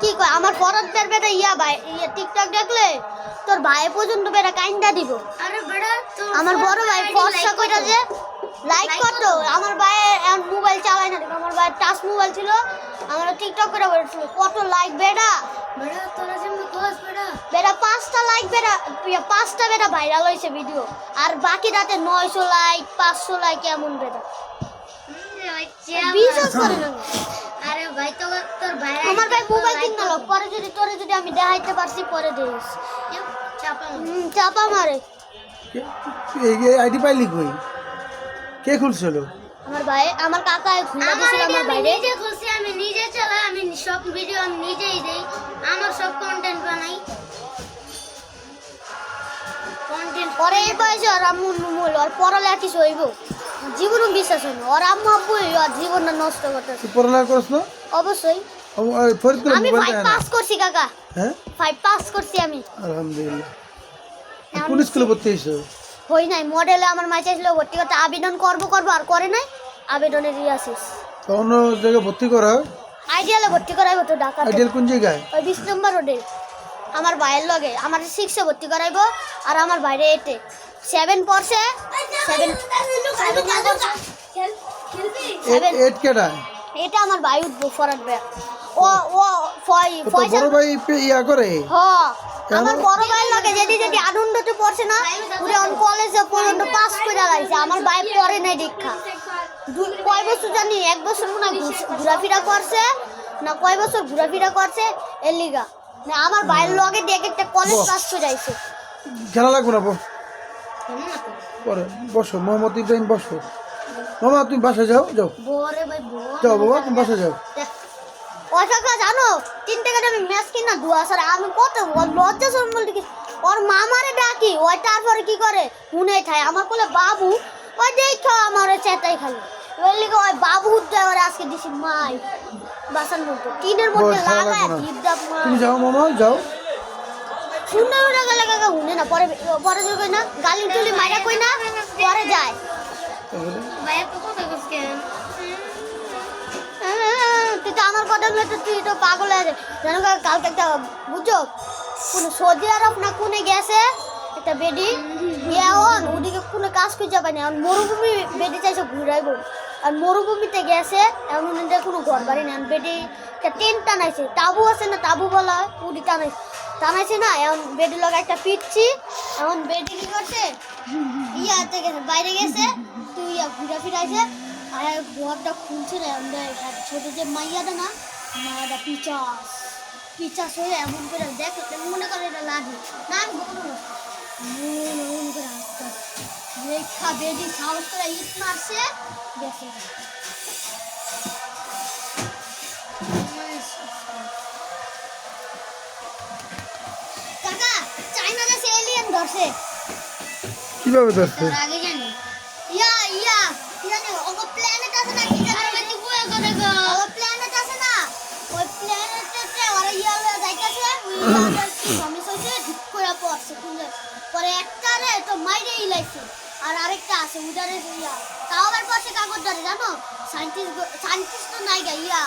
কি কয় আমার পরাদের বেটা ইয়া ভাই ইয়া টিকটক দেখলে তোর ভাই পর্যন্ত বেটা কাইন্দা দিব। আরে বেটা আমার বড় ভাই ফর্সা কইরা যে লাইক কত আমার ভাই এখন মোবাইল চালায় না, আমার ভাই টাচ মোবাইল ছিল, আমার টিকটক করে বলছিল কত লাইক বেটা তোরা যেমন দোষ বেটা 5টা লাইক বেটা 5টা বেটা ভাইরাল হয়েছে ভিডিও, আর বাকি রাতে 900 লাইক 500 লাইক এমন বেটা বিশ্বাস করে না। আরে ভাই তোর ভাই আমার ভাই মোবাইল কিনা লোক পরে যদি তোরে যদি আমি দেখাইতে পারছি পরে দিস চাপা মারে। এই আইডি পাইলি কই? কে খুলছিল? আমার ভাই আমার কাকা খুলে দিছিল আমার বাইরে। নিজে খুলছি, আমি নিজে চালাই, আমি সব ভিডিও আমি নিজেই দেই, আমার সব কন্টেন্ট বানাই কন্টেন্ট। পরে এই বয়সে ওর আম্মু নুমুল ওর পড়ালেখা কিছু হইব জীবনও বিশ্বাস হয় না, ওর আম্মু আব্বু ওর জীবনটা নষ্ট করতেছে। তুই পড়ালেখা করছ না? অবশ্যই ফরিদপুর আমি মোবাইল 5 পাস করছি কাকা। হ্যাঁ 5 পাস করছি আমি। আলহামদুলিল্লাহ। কোন স্কুলে ভর্তি হইছো? হই নাই মডেলে আমার মা চাইছিল ভর্তি করতে, আবেদন করব আর করে নাই, আবেদনের রিয়াসিস তো অন্য জায়গায় ভর্তি করা? আইডিয়ালে ভর্তি করাইবো তো ঢাকা আইডিয়াল কোন জায়গায়? ওই 20 নম্বর রোডে আমার ভাইয়ের লগে আমার 6 এ ভর্তি করাইবো, আর আমার বাইরে 8 এ 7 পড়ছে 7 এট কেডা? এটা আমার ভাই উঠবো ফরাদ ভাই ও ও তো পয়সা বড় ভাই ইয়া করে? হ আমার বড় ভাইয়ের লগে যদি আনন্দতে পড়ছে না উনি অন কলেজে পর্যন্ত পাস করে লাইছে, আমার ভাই পড়ে নাই দীক্ষা কয় বছর জানি 1 বছর মনে হয় ঘোরাফেরা করছে না, কয় বছর ঘোরাফেরা করছে এর লিগা না আমার ভাইয়ের লগে দিয়ে একটা কলেজ পাস করে আইছে। খেলা লাগবে না পরে বসো। মোহাম্মদ ইব্রাহিম বসো। মামা তুমি বাসায় যাও যাও বরে ভাই বর যাও বাবা তুমি বাসায় যাও। পয়সা জানো 3 টাকা আমি ম্যাচ কিনা দুয়া স্যার আমি কত লজ্জা শরম বলতে কি ওর মামারে ডাকি ওই তারপরে কি করে শুনে খায় আমার কোলে বাবু ওই দেখো আমার চেতাই খালি ওই লিগে ওই বাবু উদ্দে আজকে দিছি মাই বাসার মধ্যে টিনের মধ্যে লাগায় জিবদাপ মা তুমি যাও মামা যাও। শুনে ওরা গেলে কাকা শুনে না পরে পরে যদি কই না গালি টুলি মাইরা কই না পরে যায় ভাই তো কথা কইছে তুই তো আমার কথা বলে তো তুই তো পাগল হয়ে যায় জানো কালকে একটা বুঝছো কোন সৌদি আরব না কোনে গেছে একটা বেডি গেওন ওদিকে কোনো কাজ খুঁজে পায়নি, এখন মরুভূমি বেডি চাইছে ঘুরাইব, আর মরুভূমিতে গেছে এমন ওদের কোনো ঘর বাড়ি নেই, বেডি টেন্ট টানাইছে তাবু আছে না তাবু বলা হয় উডি টানাইছে না, এখন বেডি লগা একটা পিটছি এখন বেডি কি করছে ইয়াতে গেছে বাইরে গেছে তুই ঘুরা ফিরাইছে আর ঘরটা খুলছে না ছোট যে মাইয়াটা না মায়াটা পিচাস হয়ে এমন করে দেখে মনে করে এটা লাগে না আমি বলবো না এমন করে আসতে রেখা বেদি সাহস করে ইট মারছে গেছে কাকা চাইনা দেশে এলিয়েন ধরছে কিভাবে ধরছে? তোর আগে জানি ইয়া জানি ওগো প্ল্যানেট আছে না কি জানি আরে তুই বুয়া করে গো ওগো প্ল্যানেট আছে না ওই প্ল্যানেটে ওরা ইয়া লয়ে যাইতাছে ওই সমস্যা হইছে ঠিক করে পড়ছে পরে একটা রে তো মাইরেই লাইছে আর আরেকটা আছে উদারে ইয়া তাও আবার পড়ছে কাগজ ধরে জানো সায়েন্টিস্ট তো নাই গা ইয়া